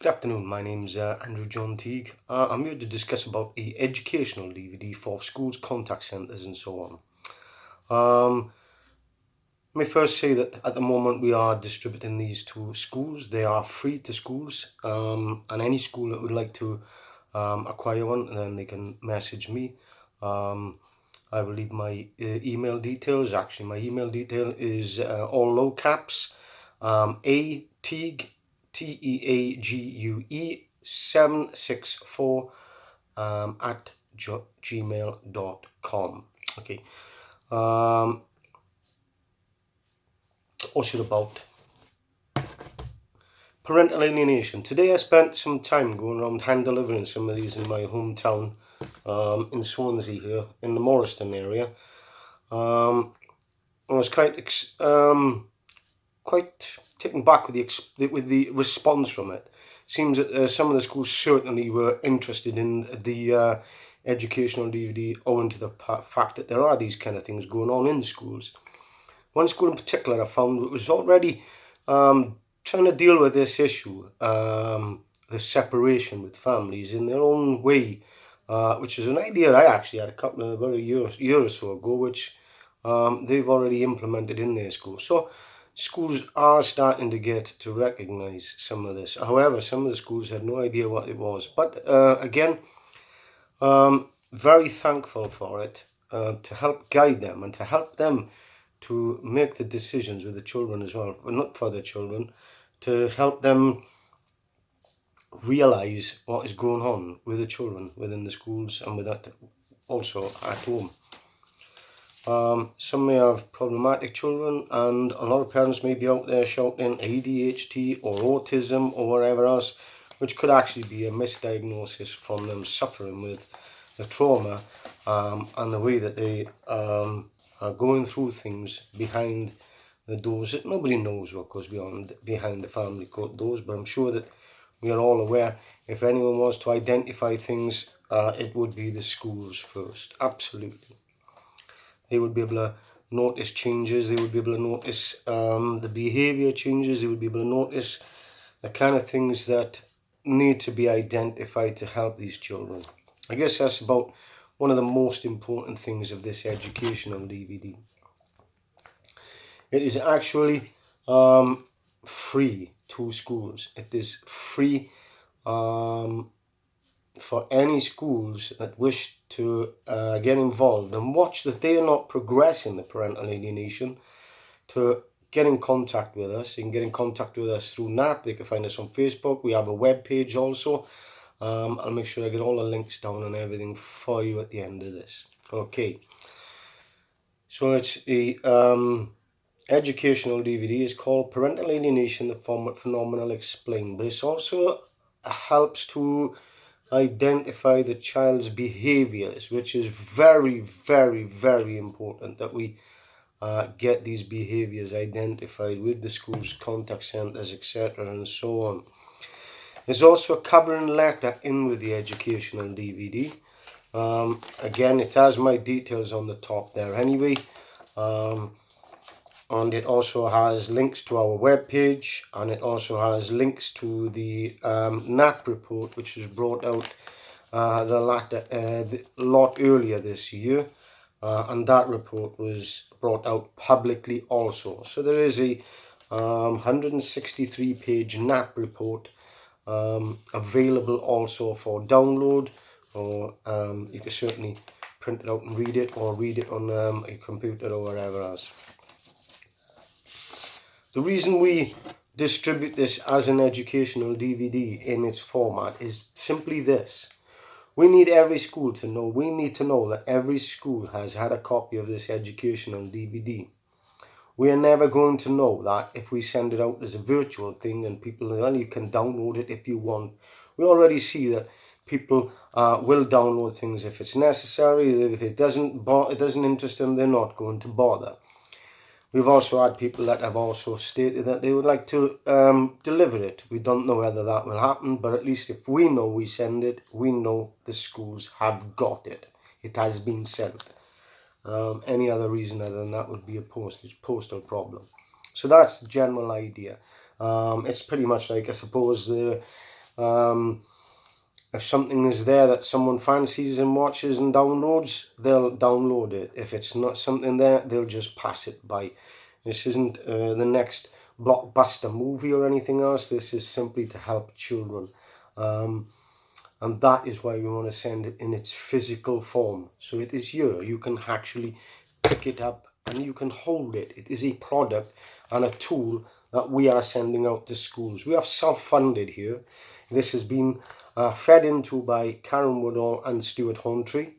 Good afternoon, my name's Andrew John Teague. I'm here to discuss about the educational DVD for schools, contact centres and so on. Let me first say that at the moment we are distributing these to schools. They are free to schools, and any school that would like to acquire one, then they can message me. I will leave my email details. Actually, my email detail is all low caps, A Teague, TEAGUE 764 at gmail.com. Okay. Also about parental alienation. Today I spent some time going around hand delivering some of these in my hometown in Swansea here, in the Morriston area. I was quite taken back with the response from it. Seems that some of the schools certainly were interested in the educational DVD owing to the fact that there are these kind of things going on in schools. One school in particular I found was already trying to deal with this issue, the separation with families in their own way, which is an idea I actually had about a year or so ago, which they've already implemented in their schools. So schools are starting to get to recognise some of this. However, some of the schools had no idea what it was. But again, very thankful for it to help guide them and to help them to make the decisions with the children as well, but not for the children, to help them realise what is going on with the children within the schools and with that also at home. Some may have problematic children, and a lot of parents may be out there shouting ADHD or autism or whatever else, which could actually be a misdiagnosis from them suffering with the trauma and the way that they are going through things behind the doors that nobody knows what goes behind the family court doors. But I'm sure that we are all aware, if anyone wants to identify things, it would be the schools first. Absolutely. They would be able to notice changes. They would be able to notice the behaviour changes. They would be able to notice the kind of things that need to be identified to help these children. I guess that's about one of the most important things of this educational DVD. It is actually free to schools. It is free for any schools that wish to get involved and watch that they are not progressing the parental alienation, to get in contact with us. You can get in contact with us through NAP. They can find us on Facebook. We have a web page also. I'll make sure I get all the links down and everything for you at the end of this. Okay. So it's a educational DVD. It's called Parental Alienation, the Phenomenon Explained. But it also helps to identify the child's behaviors, which is very, very, very important that we get these behaviors identified with the schools, contact centres, etc. and so on. There's also a covering letter in with the educational DVD. Again, it has my details on the top there anyway. And it also has links to our webpage, and it also has links to the NAP report, which was brought out a lot earlier this year, and that report was brought out publicly also. So there is a 163 page NAP report available also for download, or you can certainly print it out and read it, or read it on a computer or wherever else. The reason we distribute this as an educational DVD in its format is simply this. We need every school to know, we need to know that every school has had a copy of this educational DVD. We are never going to know that if we send it out as a virtual thing and people, well, you can download it if you want. We already see that people will download things if it's necessary. If it doesn't interest them, they're not going to bother. We've also had people that have also stated that they would like to deliver it. We don't know whether that will happen, but at least if we know we send it, we know the schools have got it. It has been sent. Any other reason other than that would be a postal problem. So that's the general idea. It's pretty much like, I suppose, If something is there that someone fancies and watches and downloads, they'll download it. If it's not something there, they'll just pass it by. This isn't the next blockbuster movie or anything else. This is simply to help children. And that is why we want to send it in its physical form. So it is here. You can actually pick it up and you can hold it. It is a product and a tool that we are sending out to schools. We have self-funded here. This has been fed into by Karen Woodall and Stuart Horntree,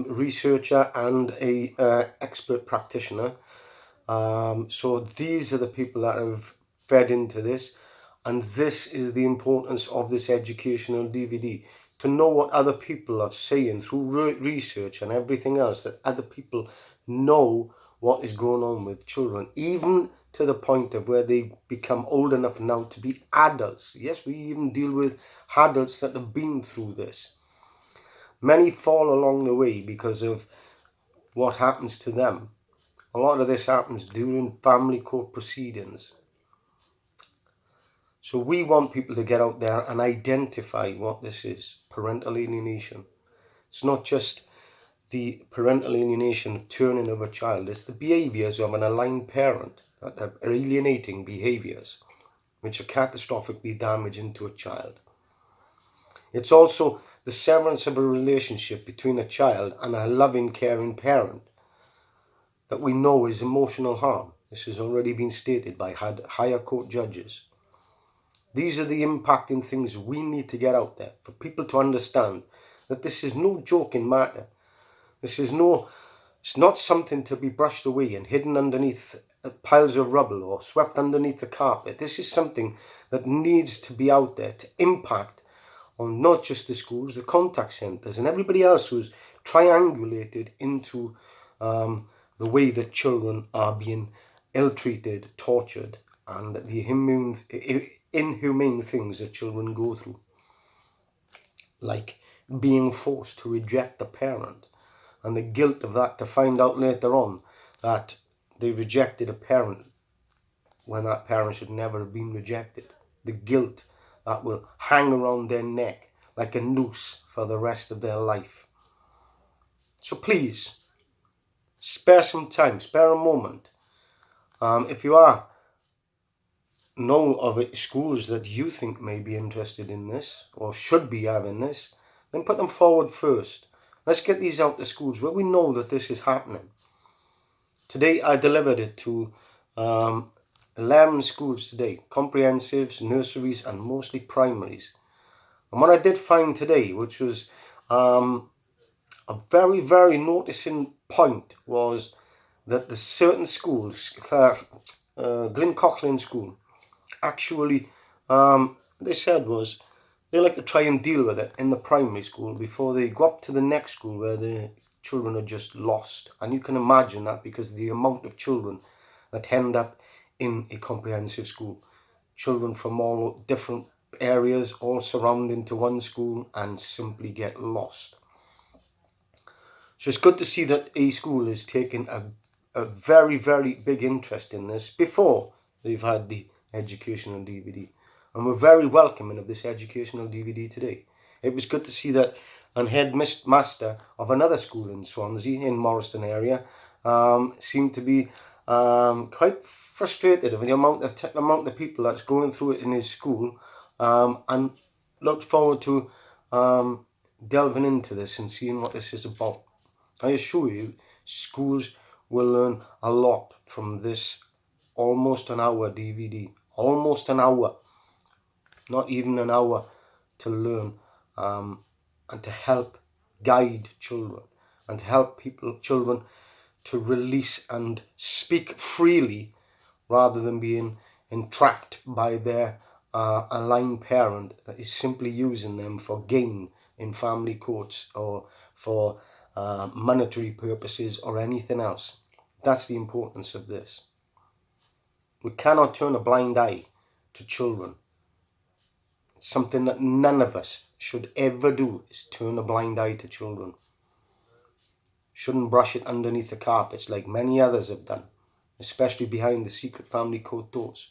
researcher and a expert practitioner. So these are the people that have fed into this, and this is the importance of this educational DVD, to know what other people are saying through research and everything else, that other people know what is going on with children, even to the point of where they become old enough now to be adults. Yes, we even deal with adults that have been through this. Many fall along the way because of what happens to them. A lot of this happens during family court proceedings. So we want people to get out there and identify what this is, parental alienation. It's not just the parental alienation of turning of a child, it's the behaviours of an aligned parent that are alienating behaviours which are catastrophically damaging to a child. It's also the severance of a relationship between a child and a loving, caring parent that we know is emotional harm. This has already been stated by higher court judges. These are the impacting things we need to get out there for people to understand that this is no joking matter. It's not something to be brushed away and hidden underneath piles of rubble or swept underneath the carpet. This is something that needs to be out there to impact on not just the schools, the contact centres and everybody else who's triangulated into the way that children are being ill-treated, tortured, and the inhumane things that children go through, like being forced to reject a parent, and the guilt of that, to find out later on that they rejected a parent when that parent should never have been rejected. The guilt that will hang around their neck like a noose for the rest of their life. So please, spare some time, spare a moment. If you know of schools that you think may be interested in this or should be having this, then put them forward first. Let's get these out to schools where we know that this is happening. Today I delivered it to 11 schools today, comprehensives, nurseries and mostly primaries. And what I did find today, which was a very, very noticing point, was that the certain schools, Glyn Coughlin School, actually, they said was they like to try and deal with it in the primary school before they go up to the next school where the children are just lost. And you can imagine that because of the amount of children that end up in a comprehensive school. Children from all different areas all surround into one school and simply get lost. So it's good to see that a school is taking a very, very big interest in this before they've had the educational DVD. And we're very welcoming of this educational DVD today. It was good to see that an headmaster of another school in Swansea, in Morriston area, seemed to be quite frustrated with the amount of people that's going through it in his school, and looked forward to delving into this and seeing what this is about. I assure you, schools will learn a lot from this almost an hour DVD. Almost an hour. Not even an hour to learn and to help guide children and to help children to release and speak freely rather than being entrapped by their aligned parent that is simply using them for gain in family courts or for monetary purposes or anything else. That's the importance of this. We cannot turn a blind eye to children. Something that none of us should ever do is turn a blind eye to children. Shouldn't brush it underneath the carpets like many others have done, especially behind the secret family court doors.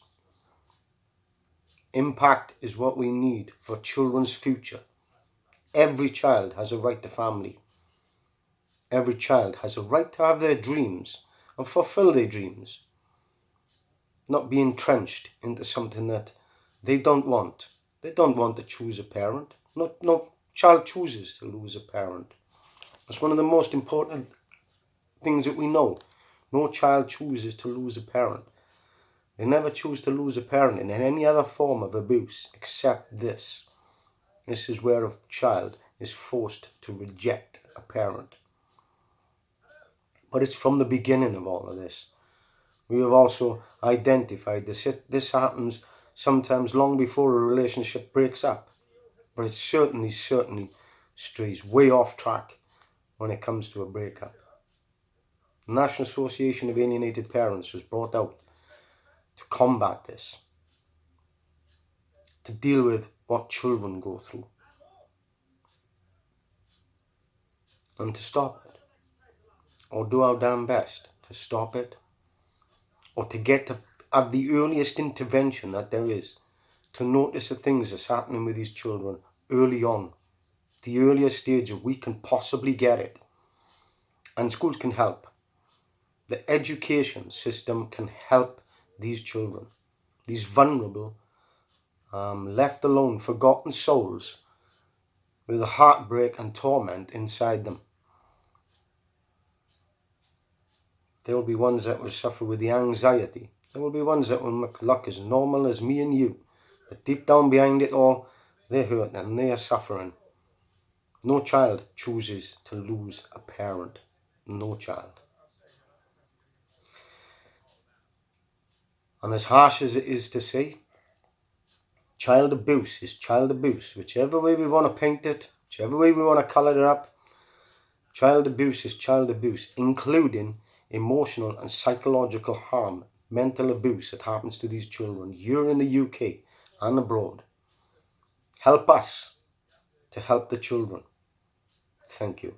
Impact is what we need for children's future. Every child has a right to family. Every child has a right to have their dreams and fulfill their dreams, not be entrenched into something that they don't want. They don't want to choose a parent. No child chooses to lose a parent. That's one of the most important things that we know. No child chooses to lose a parent. They never choose to lose a parent in any other form of abuse except this. This is where a child is forced to reject a parent. But it's from the beginning of all of this. We have also identified this happens sometimes long before a relationship breaks up. But it certainly strays way off track when it comes to a breakup. The National Association of Alienated Parents was brought out to combat this, to deal with what children go through, and to stop it, or do our damn best to stop it, or to get to at the earliest intervention that there is, to notice the things that's happening with these children early on, the earliest stage that we can possibly get it. And schools can help. The education system can help these children, these vulnerable, left alone, forgotten souls with the heartbreak and torment inside them. There will be ones that will suffer with the anxiety. There will be ones that will look as normal as me and you. But deep down behind it all, they're hurting and they are suffering. No child chooses to lose a parent. No child. And as harsh as it is to say, child abuse is child abuse. Whichever way we want to paint it, whichever way we want to colour it up, child abuse is child abuse, including emotional and psychological harm, mental abuse that happens to these children here in the UK and abroad. Help us to help the children. Thank you.